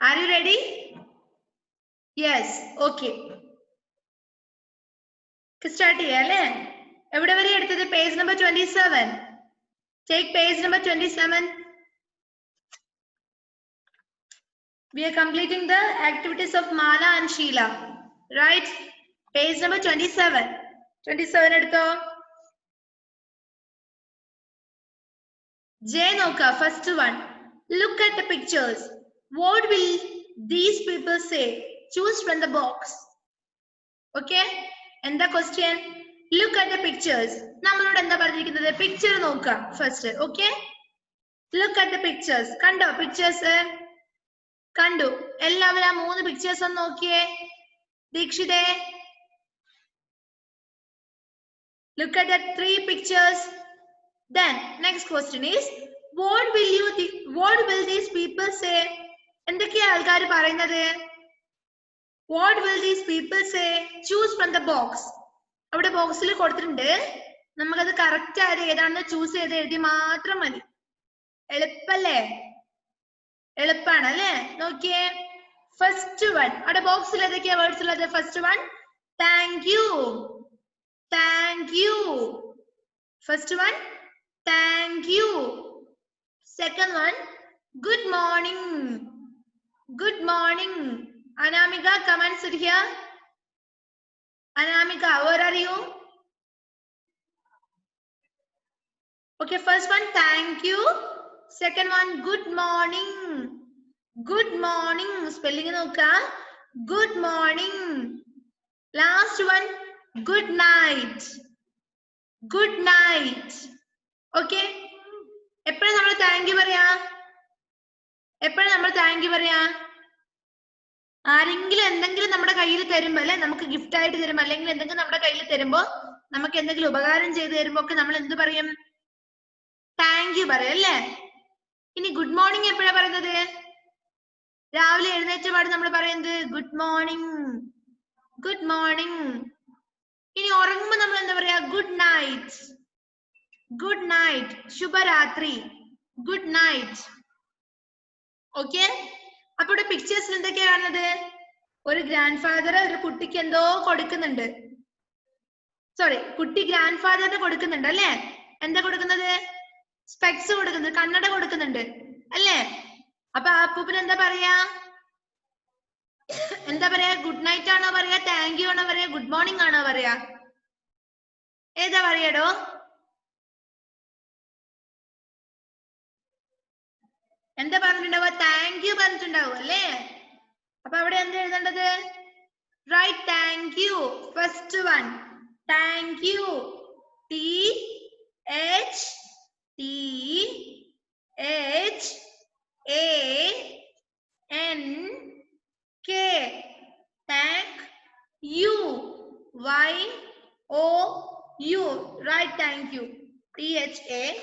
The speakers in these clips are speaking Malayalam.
Are you ready? Yes. Okay. Start here. Page number 27. Take page number 27. We are completing the activities of Mala and Sheila. Right? Page number 27. 27 edutho. J noka, first one. Look at the pictures. What will these people say? Choose from the box. Okay? And the question, look at the pictures. Nammalodu endha parnirikkunnathu picture nokka first. Okay? Look at the pictures. Kando pictures? Kandu. Ellavarum aa moonu pictures onnu nokkiye. Deekshite. Look at the 3 pictures. Then next question is, what will these people say? Endokkeya aalkaaru parayunnathu? What will these people say? Choose from the box. Avade box il koduthittunde. Namakku adu correct aayithu edanu choose cheythu ezhuthi maatram madi. Eluppalle? Eluppana alle? Nokkiye. First one. Avade box il edokkeya words ullathu? First one, thank you. Thank you. First one, thank you. Second one, good morning. Good morning. Anamika, come and sit here. Anamika, where are you? Okay, first one, thank you. Second one, good morning. Good morning. Spelling nokka. Good morning. Last one, good night. Good night. Okay? എപ്പോഴാ നമ്മൾ താങ്ക് യു പറയാ? എപ്പോഴാ നമ്മൾ താങ്ക് യു പറയാ? ആരെങ്കിലും എന്തെങ്കിലും നമ്മുടെ കയ്യിൽ തരുമ്പോ അല്ലെ, നമുക്ക് ഗിഫ്റ്റ് ആയിട്ട് തരുമ്പോ അല്ലെങ്കിൽ എന്തെങ്കിലും നമ്മുടെ കയ്യിൽ തരുമ്പോ, നമുക്ക് എന്തെങ്കിലും ഉപകാരം ചെയ്തു തരുമ്പോ ഒക്കെ നമ്മൾ എന്ത് പറയും? താങ്ക് യു പറയും അല്ലേ? ഇനി ഗുഡ് മോർണിംഗ് എപ്പോഴാ പറയുന്നത്? രാവിലെ എഴുന്നേറ്റ പാട് നമ്മൾ പറയുന്നത് ഗുഡ് മോർണിംഗ്. Good morning. ഇനി ഉറങ്ങുമ്പോ നമ്മൾ എന്താ പറയാ? Good night. Good night. ശുഭരാത്രി. Good night. ഓക്കെ? അപ്പൊ ഇവിടെ പിക്ചേഴ്സിൽ എന്തൊക്കെയാ കാണുന്നത്? ഒരു ഗ്രാൻഡ് ഫാദർ ഒരു കുട്ടിക്ക് എന്തോ കൊടുക്കുന്നുണ്ട്. സോറി, കുട്ടി ഗ്രാൻഡ് ഫാദറിന് കൊടുക്കുന്നുണ്ട് അല്ലേ? എന്താ കൊടുക്കുന്നത്? സ്പെക്സ് കൊടുക്കുന്നുണ്ട്, കണ്ണട കൊടുക്കുന്നുണ്ട് അല്ലേ? അപ്പൊ ആ അപ്പൂപ്പന് എന്താ പറയാ? എന്താ പറയാ? ഗുഡ് നൈറ്റ് ആണോ പറയാ? താങ്ക് യു ആണോ പറയാ? ഗുഡ് മോർണിംഗ് ആണോ പറയാ? ഏതാ പറയാടോ? എന്താ പറഞ്ഞിട്ടുണ്ടാവുക? താങ്ക് യു പറഞ്ഞിട്ടുണ്ടാവും അല്ലേ? അപ്പൊ അവിടെ എന്താ എഴുതേണ്ടത്? Right, thank you. First one, thank you. THANK thank you. YOU. Right, thank you. THANK.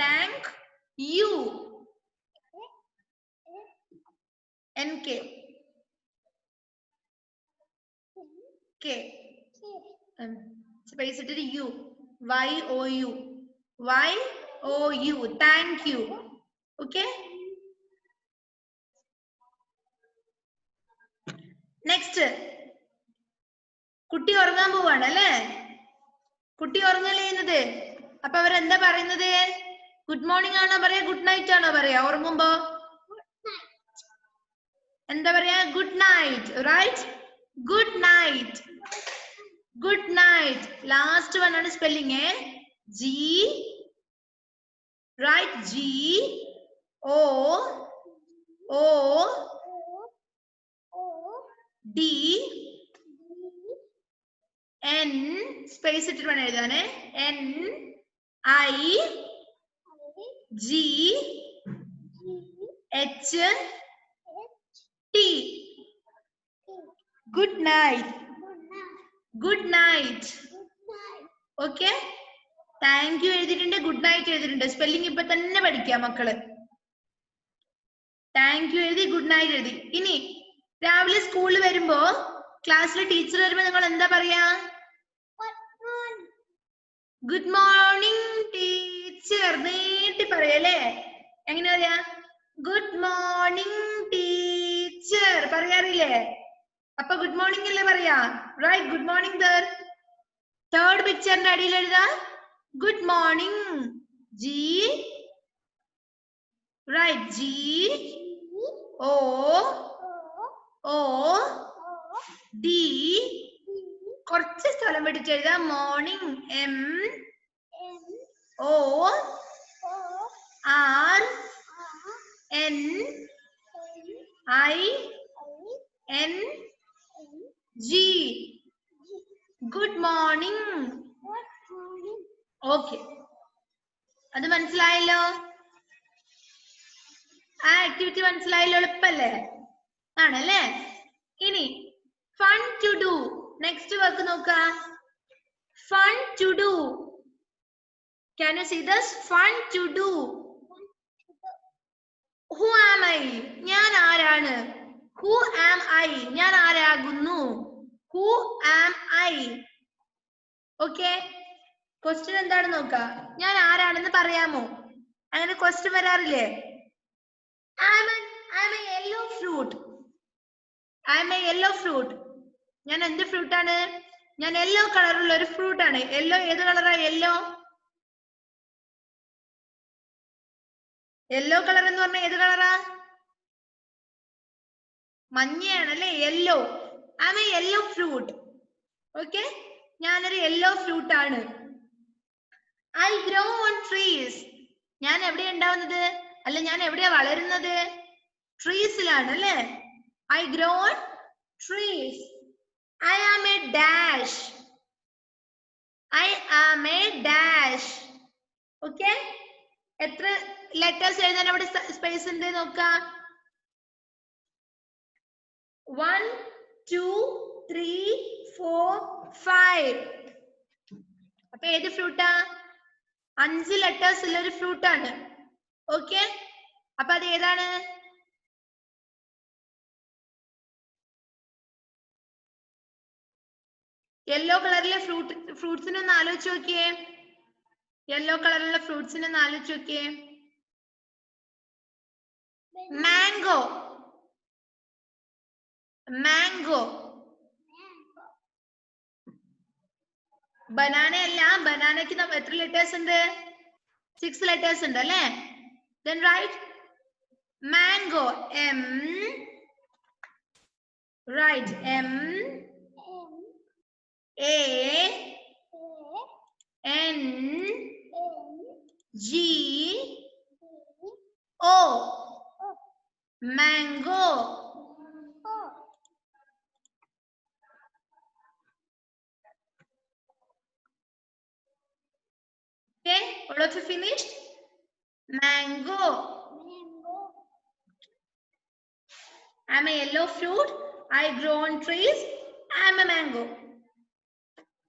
Thank you. NK. K. Space it is U. YOU. YOU. Thank you. Okay? Next. കുട്ടി ഉറങ്ങാൻ പോവാണ് അല്ലേ? കുട്ടി ഉറങ്ങല്ലേ ചെയ്യുന്നത്. അപ്പൊ അവരെന്താ പറയുന്നത്? ഗുഡ് മോർണിംഗ് ആണോ പറയാ? ഗുഡ് നൈറ്റ് ആണോ പറയാ? ഉറങ്ങുമ്പോ എന്താ പറയാ? Good night. Right, good night. Good night. Last one ആണ് spelling. G. Right, GOOD space ഇട്ടിട്ട് വേണം എഴുതാനേ. NIGHT. Good night. Good night. Okay? Thank you എഴുതിയിട്ടുണ്ട്, ഗുഡ് നൈറ്റ് എഴുതിയിട്ടുണ്ട്. സ്പെല്ലിംഗ് ഇപ്പൊ തന്നെ പഠിക്കാം മക്കള്. താങ്ക് യു എഴുതി, ഗുഡ് നൈറ്റ് എഴുതി. ഇനി രാവിലെ സ്കൂളിൽ വരുമ്പോ, ക്ലാസ്സിൽ ടീച്ചർ വരുമ്പോ നിങ്ങൾ എന്താ പറയാ? Good morning teacher. ടീച്ചർ നീട്ടി പറയല്ലേ? എങ്ങനെ പറയാ? ഗുഡ് മോർണിംഗ് ടീച്ചർ പറയാറില്ലേ? അപ്പൊ ഗുഡ് മോർണിംഗ് അല്ലേ പറയാ? റൈറ്റ്, ഗുഡ് മോർണിംഗ് ദർ. തേർഡ് പിക്ചറിന്റെ അടിയിൽ എഴുതാ good morning. G, right, G O O D. കുറച്ച് സ്ഥലം വിട്ടിട്ട് എഴുതാ morning. M O R N I N G. Good morning. Okay, അത് മനസ്സിലായല്ലോ? ആ ആക്ടിവിറ്റി മനസ്സിലായല്ലോ? എളുപ്പല്ലേ? ആണല്ലേ? ഇനി fun to do. Next work നോക്ക. Fun to do. Can you see this? Fun to do. Who am I? ഞാൻ ആരാണ്? Who am I? ഞാൻ ആരാകുന്നു? Who am I? Okay. Question എന്താണ് നോക്ക. ഞാൻ ആരാണെന്ന് പറയാമോ? അങ്ങനെ question വരാറില്ലേ? I am a yellow fruit. I am a yellow fruit. ഞാൻ എന്ത് ഫ്രൂട്ട് ആണ്? ഞാൻ യെല്ലോ കളറുള്ള ഒരു ഫ്രൂട്ട് ആണ്. യെല്ലോ ഏത് കളറാ? യെല്ലോ യെല്ലോ കളർ എന്ന് പറഞ്ഞാൽ ഏത് കളറാ? മഞ്ഞയാണല്ലേ? Yellow. I am a yellow fruit. Okay, ഞാനൊരു യെല്ലോ ഫ്രൂട്ട് ആണ്. I grow on trees. ഞാൻ എവിടെയാ ഉണ്ടാവുന്നത്? അല്ല, ഞാൻ എവിടെയാ വളരുന്നത്? ട്രീസിലാണ് അല്ലേ? I grow on trees. I am a dash. I am a dash. Okay, എത്ര ലെറ്റേഴ്സ് എഴുതാൻ അവിടെ സ്പേസ് ഉണ്ട് നോക്കാം. 1 2 3 4 5. അപ്പൊ ഏത് ഫ്രൂട്ടാ? 5 ലെറ്റേഴ്സ് ഉള്ള ഒരു ഫ്രൂട്ട് ആണ്. ഓക്കെ, അപ്പൊ അത് ഏതാണ്? യെല്ലോ കളറിലെ ഫ്രൂട്ട്സിനെ ഒന്ന് ആലോചിച്ച് നോക്കിയേ. യെല്ലോ കളറിലുള്ള ഫ്രൂട്ട്സിനെ ഒന്ന് ആലോചിച്ച് നോക്കിയേ. മാംഗോ. മാംഗോ. ബനാന അല്ല. ബനാനയ്ക്ക് എത്ര ലെറ്റേഴ്സ് ഉണ്ട്? 6 ലെറ്റേഴ്സ് ഉണ്ട് അല്ലേ? Then write mango. M. Right. M A N G O. Mango. Okay, all of you finished? Mango. I'm a yellow fruit. I grow on trees. I'm a mango.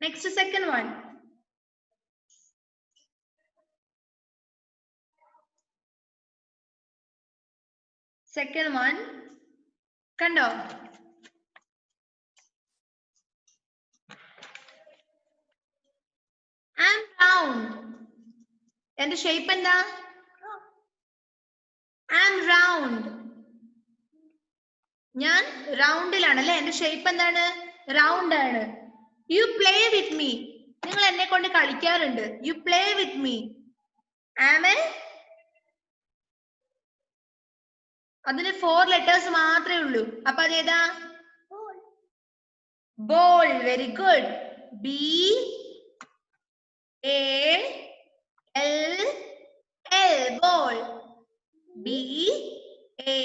Next, second one. Second one. Kando. I'm round. And the shape and the? I'm round. ഞാൻ റൗണ്ടിലാണല്ലേ? എന്റെ ഷേപ്പ് എന്താണ്? റൗണ്ട് ആണ്. You play with me. നിങ്ങൾ എന്നെ കൊണ്ട് കളിക്കാറുണ്ട്. You play with me. Am a. അതിന് 4 ലെറ്റേഴ്സ് മാത്രമേ ഉള്ളൂ. അപ്പൊ അതേതാ? Ball. Very good. B A L L. Ball. B A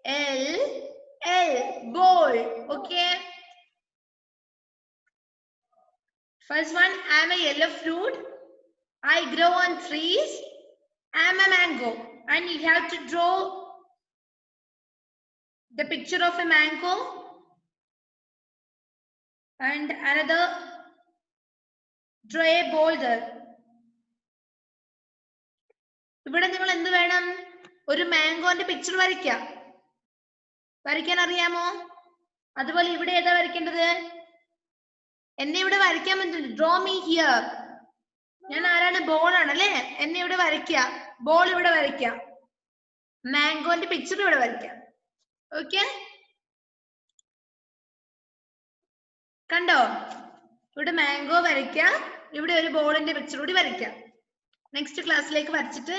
L L. Ball. Okay. First one, I am a yellow fruit. I grow on trees. I am a mango. And you have to draw the picture of a mango. And another, draw a ball there. ഇവിടെ നിങ്ങൾ എന്ത് വേണം? ഒരു മാംഗോന്റെ പിക്ചർ വരയ്ക്കാം. വരയ്ക്കാൻ അറിയാമോ? അതുപോലെ ഇവിടെ ഏതാ വരയ്ക്കേണ്ടത്? എന്നെ ഇവിടെ വരയ്ക്കാൻ പറ്റില്ല. Draw me here. ഞാൻ ആരാണ്? ബോൾ ആണല്ലേ. എന്നെ ഇവിടെ വരയ്ക്കുക, ബോൾ ഇവിടെ വരയ്ക്കാം, മാംഗോന്റെ പിക്ചർ ഇവിടെ വരയ്ക്കാം. ഓക്കെ, കണ്ടോ? ഇവിടെ മാംഗോ വരയ്ക്കാം, ഇവിടെ ഒരു ബോളിന്റെ പിക്ചർ കൂടി വരയ്ക്കാം. നെക്സ്റ്റ് ക്ലാസ്സിലേക്ക് വരച്ചിട്ട്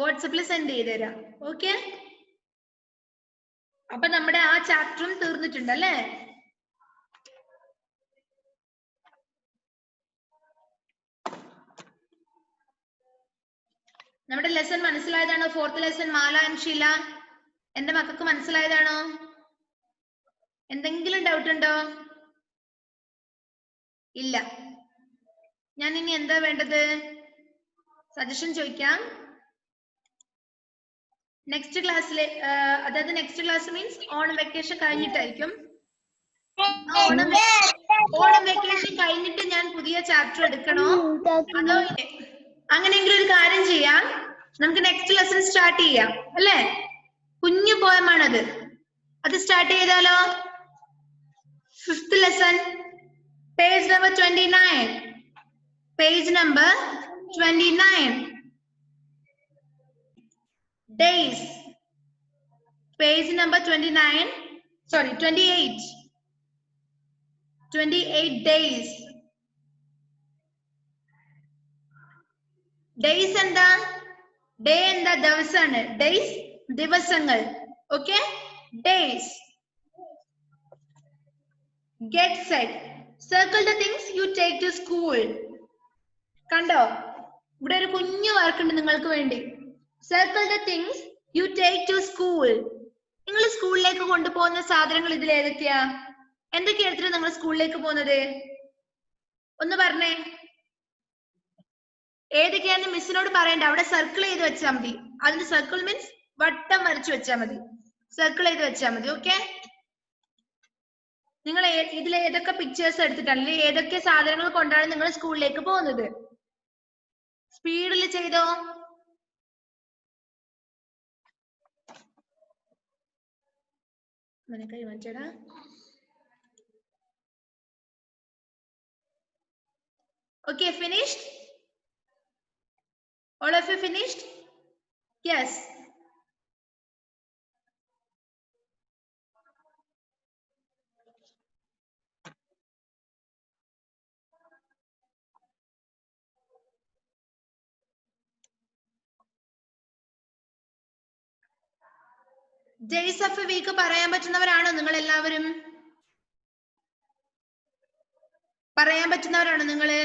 വാട്സപ്പിൽ സെൻഡ് ചെയ്ത് തരാം. ഓക്കെ, അപ്പൊ നമ്മുടെ ആ ചാപ്റ്ററും തീർന്നിട്ടുണ്ട് അല്ലേ? നമ്മുടെ ലെസൺ മനസ്സിലായതാണോ? Fourth lesson Mala and Sheela, എന്റെ മക്കൾക്ക് മനസ്സിലായതാണോ? എന്തെങ്കിലും ഡൗട്ട് ഉണ്ടോ? ഇല്ല. ഞാൻ ഇനി എന്താ വേണ്ടത്? സജഷൻ ചോദിക്കാം. നെക്സ്റ്റ് ക്ലാസ്സിലെ, അതായത് next class means Onam vacation കഴിഞ്ഞിട്ടായിരിക്കും. ഓണം വെക്കേഷൻ കഴിഞ്ഞിട്ട് ഞാൻ പുതിയ ചാപ്റ്റർ എടുക്കണോ അതോ? അങ്ങനെയെങ്കിലും ഒരു കാര്യം ചെയ്യാം, നമുക്ക് നെക്സ്റ്റ് ലെസൺ സ്റ്റാർട്ട് ചെയ്യാം അല്ലേ? കുഞ്ഞു പോയമാണത്, അത് സ്റ്റാർട്ട് ചെയ്താലോ? Fifth lesson, page number 29. Page number 29. Days. Page number 29. Sorry, 28. 28 days. Days എന്താ? Day എന്താ? ദിവസമാണ്. Days ദിവസങ്ങൾ. Okay? Days. Get set. Circle the things you take to school. കണ്ടോ? ഇവിടെ ഒരു കുഞ്ഞു വർക്ക് ഉണ്ട് നിങ്ങൾക്ക് വേണ്ടി. Circle the things you take to school. നിങ്ങൾ സ്കൂളിലേക്ക് കൊണ്ടുപോകുന്ന സാധനങ്ങൾ ഇതിൽ ഏതൊക്കെയാ? എന്തൊക്കെയാ എടുത്തിട്ട് നിങ്ങൾ സ്കൂളിലേക്ക് പോകുന്നത്? ഒന്ന് പറഞ്ഞേ, ഏതൊക്കെയാന്ന് മിസ്സിനോട് പറയണ്ട, അവിടെ സർക്കിൾ ചെയ്ത് വെച്ചാൽ മതി. അതിന് സർക്കിൾ മീൻസ് വട്ടം വരച്ചു വെച്ചാൽ മതി, സർക്കിൾ ചെയ്ത് വെച്ചാൽ മതി. ഓക്കെ, നിങ്ങൾ ഇതിൽ ഏതൊക്കെ പിക്ചേഴ്സ് എടുത്തിട്ടാണ്, അല്ലെങ്കിൽ ഏതൊക്കെ സാധനങ്ങൾ കൊണ്ടാണ് നിങ്ങൾ സ്കൂളിലേക്ക് പോകുന്നത്? സ്പീഡിൽ ചെയ്തോ. കൈ മാറ്റടാ. Okay, finished? All of you finished? Yes. Days of a week പറയാൻ പറ്റുന്നവരാണോ നിങ്ങൾ എല്ലാവരും? പറയാൻ പറ്റുന്നവരാണോ നിങ്ങള്?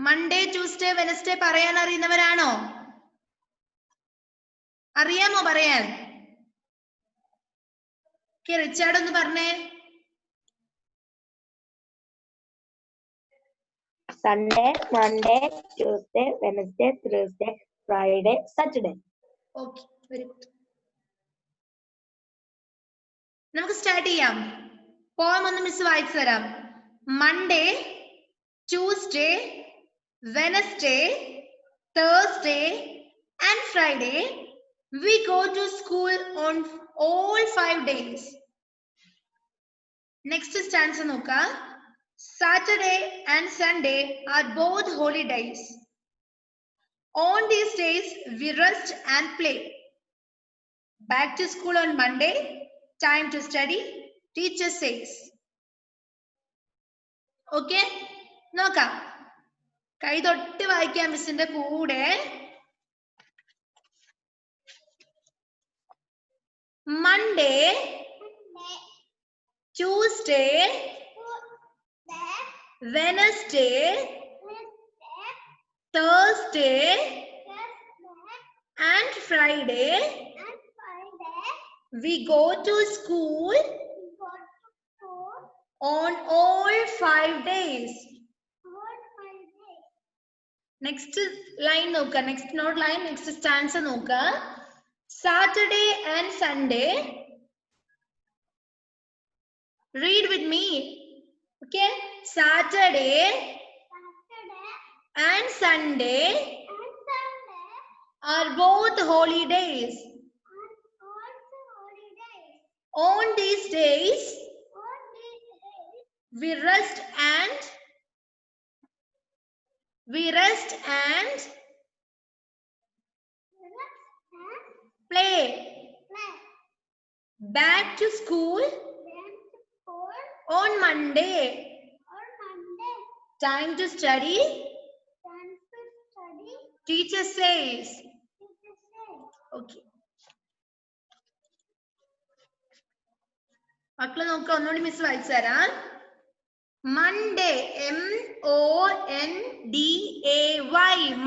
മൺഡേ, ട്യൂസ്ഡേ, വെനസ്ഡേ പറയാൻ അറിയുന്നവരാണോ? അറിയാമോ പറയാൻ? റിച്ചാർഡ് ഒന്ന് പറഞ്ഞേ. Sunday, Monday, Tuesday, Wednesday, Thursday, Friday, Saturday. Okay, very good. നമുക്ക് സ്റ്റാർട്ട് ചെയ്യാം. പോയം ഒന്ന് മിസ് വായിച്ചു തരാം. Monday, Tuesday, Wednesday, Thursday and Friday we go to school on all 5 days. Next stanza നോക്ക. Saturday and Sunday are both holidays. On these days we rest and play. Back to school on Monday, time to study, teacher says. Okay, നോക്ക. കൈ തൊട്ട് വായിക്കാം മിസ്സിന്റെ കൂടെ. Monday, Tuesday, Wednesday, Thursday, and Friday we go to school on all 5 days. Next line നോക്ക. Next note line, next stanza നോക്ക. Saturday and Sunday. Read with me. Okay, Saturday and Sunday are both holidays. On these days We rest and play. Back to school on Monday. Time to study. Teacher says. Okay. മക്കളെ നോക്ക ഒന്നുകൂടി മിസ് വായിച്ചു തരാം. Monday, M-O-N-D-A-Y,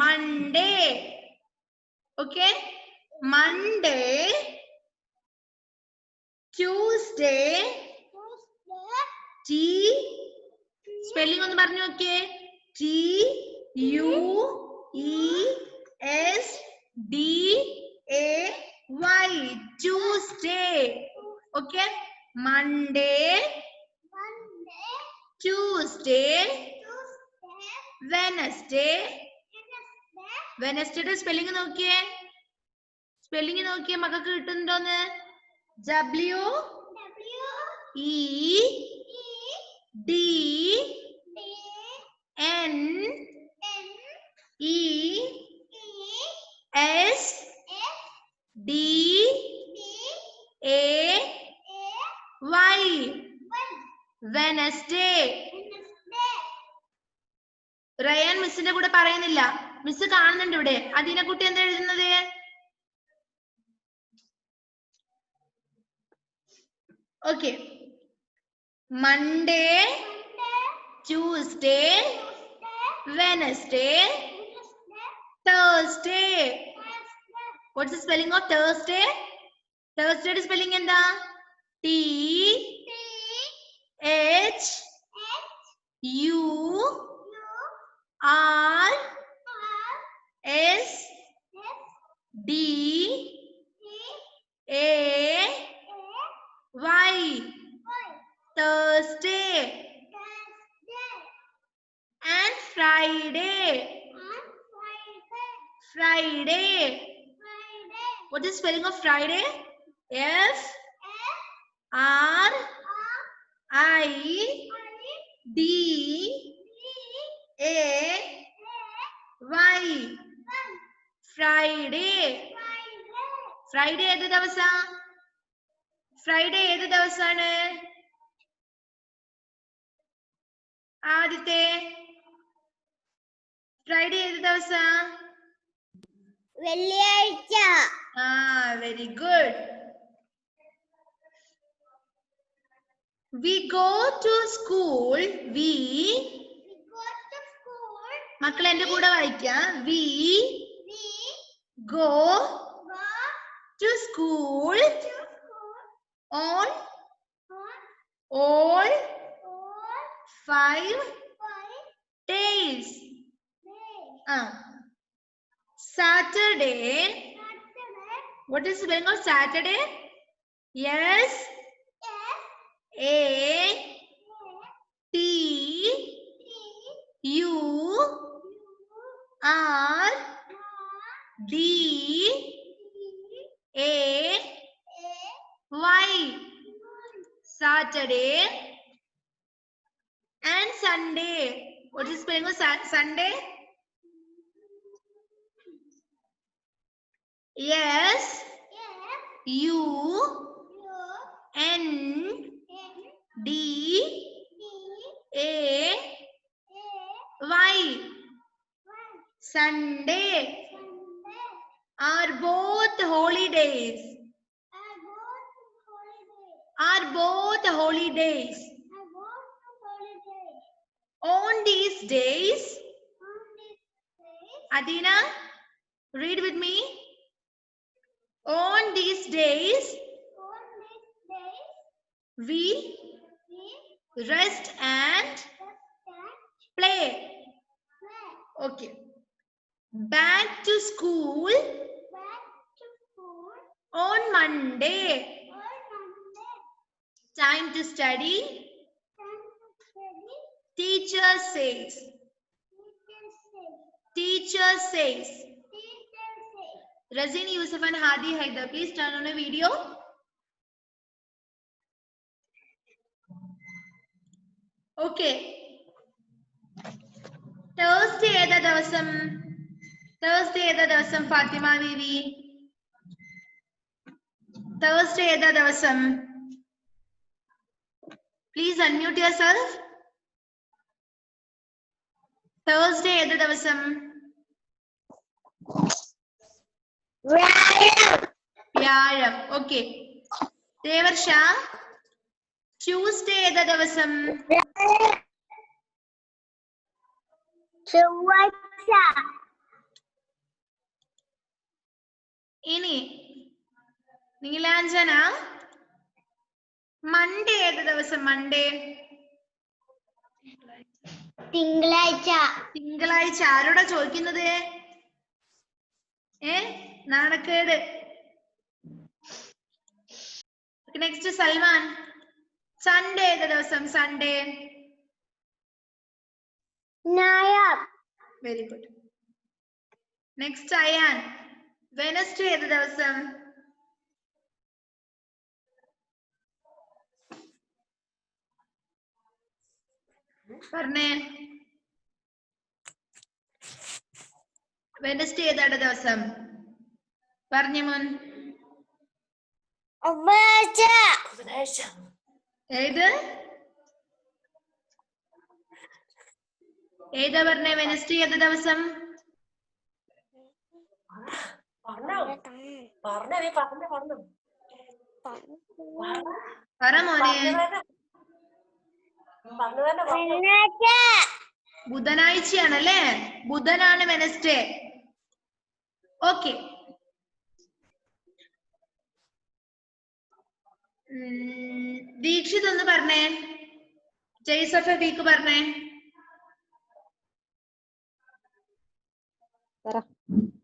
Monday. Okay. Monday, Tuesday, T, spelling ഒന്ന് പറഞ്ഞു നോക്കിയേ. T-U-E-S-D-A-Y, Tuesday. Okay. Monday, Tuesday, Wednesday. Wednesday spelling നോക്കിയേ. സ്പെല്ലിംഗ് നോക്കിയേ മക്കൾക്ക് കിട്ടുന്നുണ്ടോന്ന്. W-E-D-N-E-S-D-A-Y. Wednesday. റയാൻ മിസ്സിന്റെ കൂടെ പറയുന്നില്ല. മിസ് കാണുന്നുണ്ട് ഇവിടെ. അതിനെ കുട്ടി എന്താ എഴുതുന്നത്? Okay. Monday, Tuesday, Wednesday, Thursday. What's the spelling of Thursday? Thursday spelling എന്താ? T-H-U-R-S-D-A-Y. Thursday. And Friday. Friday. What is spelling of Friday? F-R-I-D-A-Y. Friday. Friday ഏത് ദിവസാ? Friday ഏത് ദിവസാണ്? ആദ്യത്തെ Friday ഏത് ദിവസാ? വെള്ളിയാഴ്ച. Very good. We go to school. മക്കൾ എന്റെ കൂടെ വായിക്കാം. We go to school on all 5 days. Saturday. What is the spelling of Saturday? Yes. A-T-U-R-D-A-Y. Saturday. And Sunday. What is the spelling of Sunday? Yes. U-N-D-A-Y. Sunday. Are both holidays. Are both holidays. On these days. Adina, read with me. On these days, we rest and play. Okay. Back to school on Monday. Time to study. Teacher says. Teacher says. Razin Yusuf and Hadi Haidar, please turn on a video. Okay. Thursday ഏതാ ദിവസം? തേഴ്സ്ഡേ ഏതാ ദിവസം ഫാത്തിമ ബീവി? തേഴ്സ്ഡേ ഏതാ ദിവസം? Please unmute your self. Thursday ഏതാ ദിവസം? വ്യാഴം. ഓക്കെ. ദേവർഷ, ട്യൂസ്ഡേ ഏതാ ദിവസം? ചൊവ്വാഴ്ച. ഇനി നീലാഞ്ജന, മൺഡേ ഏതാ ദിവസം? മൺഡേ തിങ്കളാഴ്ച. തിങ്കളാഴ്ച. ആരോടാ ചോദിക്കുന്നത്? നാണക്കേട്. നെക്സ്റ്റ് സൽമാൻ, സൺഡേ ഏതാ ദിവസം? സൺഡേ ഞായർ. Very good. Next Ayaan, Wednesday ഏത് ദിവസം? പറഞ്ഞേ. വെനസ്ഡേ ഏതാണ് ദിവസം? പറഞ്ഞു മോൻ. ഏത് ഏതാ പറഞ്ഞേ? വെനസ്ഡേ ഏത് ദിവസം? പറ മോനെ. ബുധനാഴ്ചയാണല്ലേ? ബുധനാണ് വെനസ്ഡേ. ഓക്കെ. ദീക്ഷിത് ഒന്ന് പറഞ്ഞേ. ഡേയ്സ് ഓഫ് എ വീക്ക് പറഞ്ഞേ.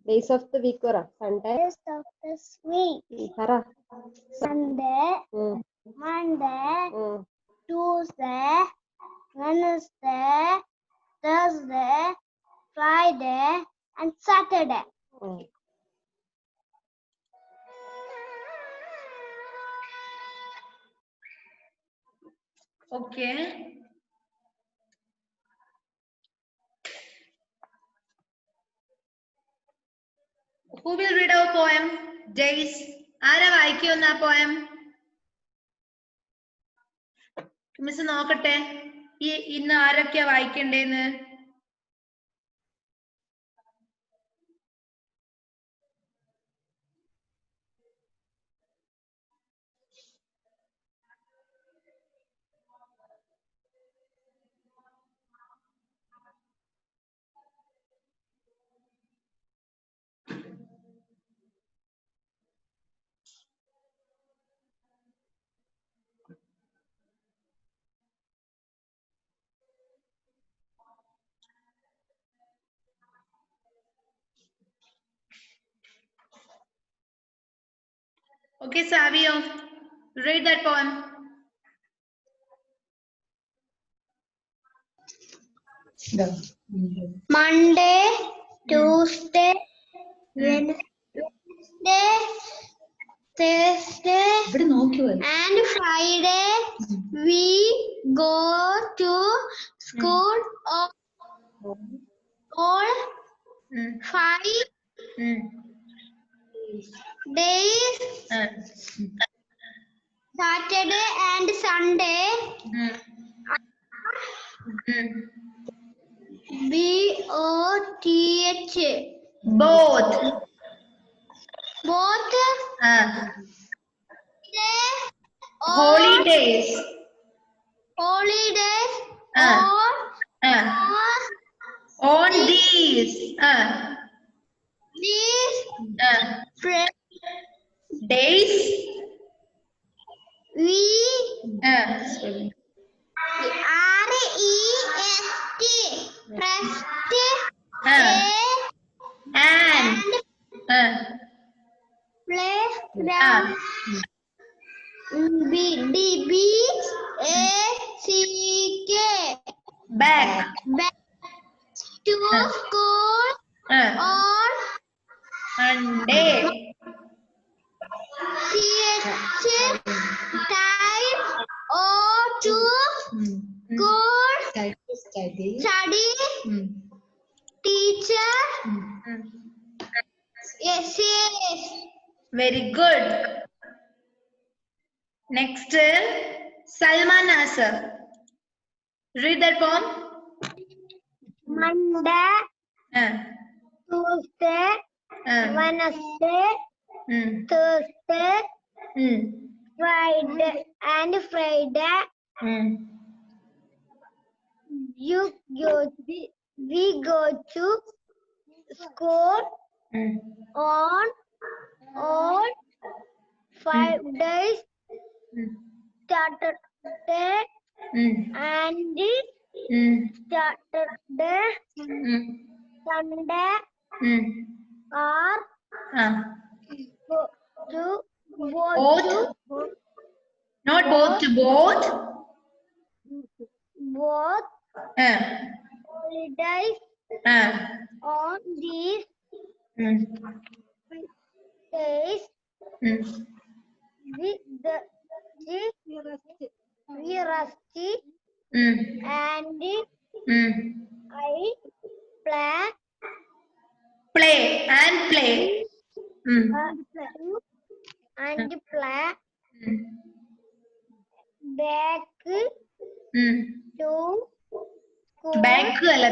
Days of the week or Sunday? Days of this week. Sunday, Monday, Tuesday, Wednesday, Thursday, Friday, and Saturday. Okay. Who will read our poem? Days. ആരാ വായിക്കുമെന്ന ആ poem? മിസ് നോക്കട്ടെ ഇന്ന് ആരൊക്കെയാ വായിക്കണ്ടേന്ന്. Okay, Savio, read that poem. Monday, Tuesday, Wednesday, Thursday, and Friday we go to school all 5 days. Saturday and Sunday BOTH. Both. Holidays. On these days we and playground. BACK. back To school on Monday. CH time or to School. Study. Study. Teacher. Essays. Very good. Next, Salman Nasser. Read that poem. Monday. Tuesday. Wednesday. Thursday. Friday and Friday. We go to school on all 5 days. Saturday and Saturday, Sunday are Both. Not both to both. Both holidays on these days we rusty and I play and play and play back to school.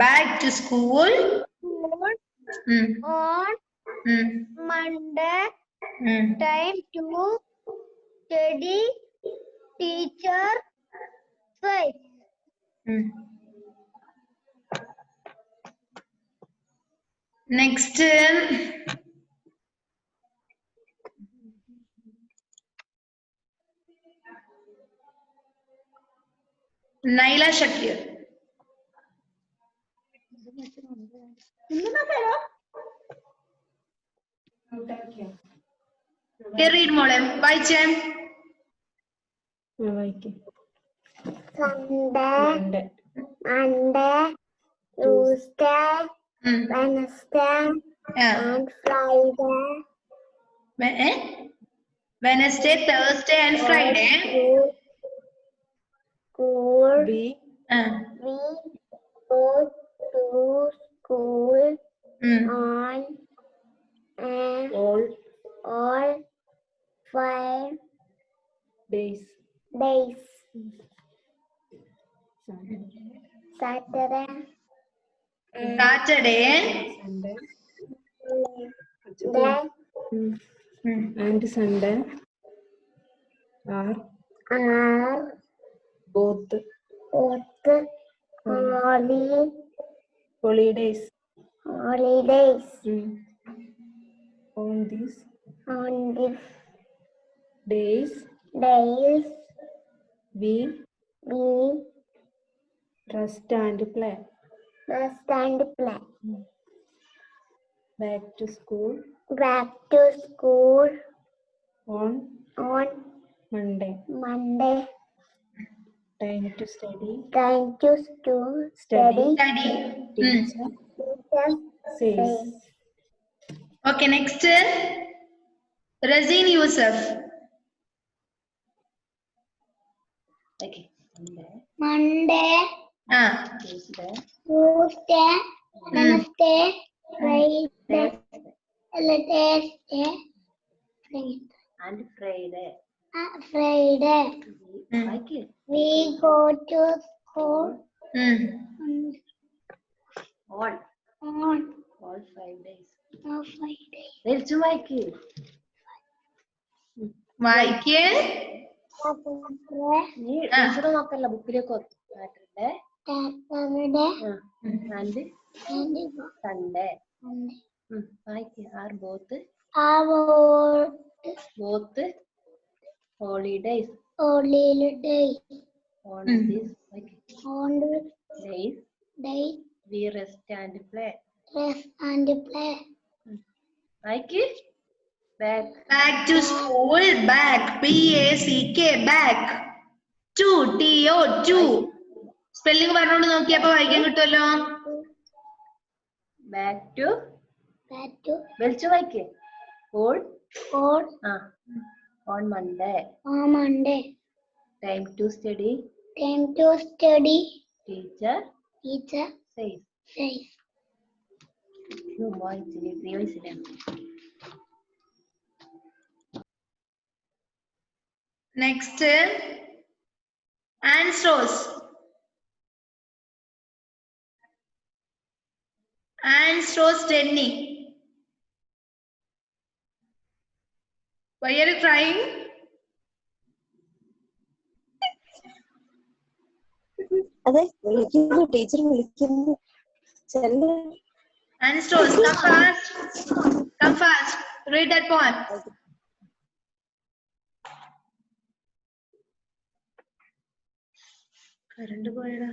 Back to school on Monday. Time to study. Teacher says. Next, Naila Shakir. Read മോളെ വായിച്ചേ. Sunday, Monday, Tuesday, Wednesday, and Friday. Wednesday, Thursday, and Friday. School. We go to school on all 5 days. Saturday And Sunday are both holidays. On these days we rest and play. Back to school on Monday. Time to study. Study. Teacher says. Okay, next, Razin Yusuf. Okay. Monday, Tuesday, Wednesday, Friday, Thursday, And Friday. Friday. We go to school All on 5 days. all 5 days. വായിക്കേ. നീ ടീച്ചറെ നോക്കല്ല ബുക്കിലേക്ക് Saturday and Sunday. Are both holidays. On these days we rest and play. Back to school, back. BACK, back. TO. Spelling പറഞ്ഞോണ്ട് നോക്കിയപ്പോ വായിക്കാൻ കിട്ടുമല്ലോ. Back to വിളിച്ചു വായിക്കേ. On Monday. On Monday. Time to study. Time to study. Teacher Teacher says. says. No voice. Next, Anne's Rose. Anne's Rose Denny. Why are you crying? അതെ വിളിക്കുന്നു ടീച്ചർ വിളിക്കുന്നു. Anne's Rose, come fast. Come fast. Read that poem. Current പോയടാ.